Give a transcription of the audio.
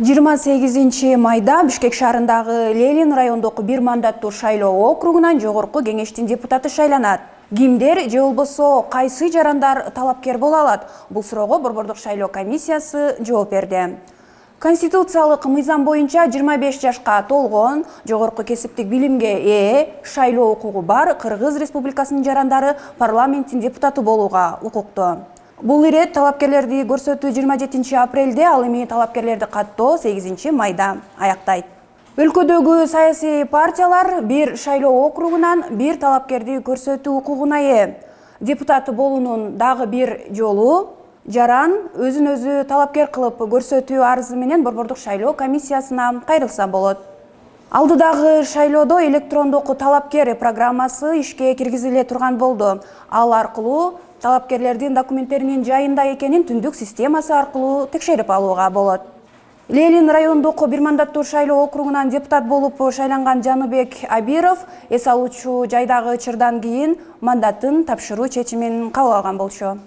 28 майда Бишкек шаарындагы Ленин райондогу бир мандаттуу шайлоо округунан жогорку кеңештин депутаты шайланат. Кимдер же болбосо кайсы жарандар талапкер боло алат? Бул суроого Борбордук шайлоо комиссиясы жооп берди. Конституциялык мыйзам боюнча 25 жашка толгон, жогорку кесиптик билимге ээ, шайлоо укугу бар Кыргыз Республикасынын жарандары парламенттин депутаты болууга укуктуу. Бул ирет талапкерлерди көрсөтүү 27 апрелде, ал эми талапкерлерди каттоо 8 майда аяктайт. Өлкөдөгү саясий партиялар бир шайлоо округунан бир талапкерди көрсөтүү укугуна ээ. Депутаты болуунун дагы бир жолу жаран өзүн өзү талапкер кылып көрсөтүү арызы менен Борбордук шайлоо комиссиясына кайрылса болот. Алдыдагы шайлоодо электрондук талапкер программасы ишке киргизиле турган болду. Ал аркылуу талапкерлердин документтеринин жайында экенин түндүк системасы аркылуу текшерип алууга болот. Ленин райондук бир мандаттуу шайлоо округунан депутат болуп шайланган Жаныбек Абиров эс алуучу жайдагы чырдан кийин мандатын тапшыруу чечимин кабыл алган болчу.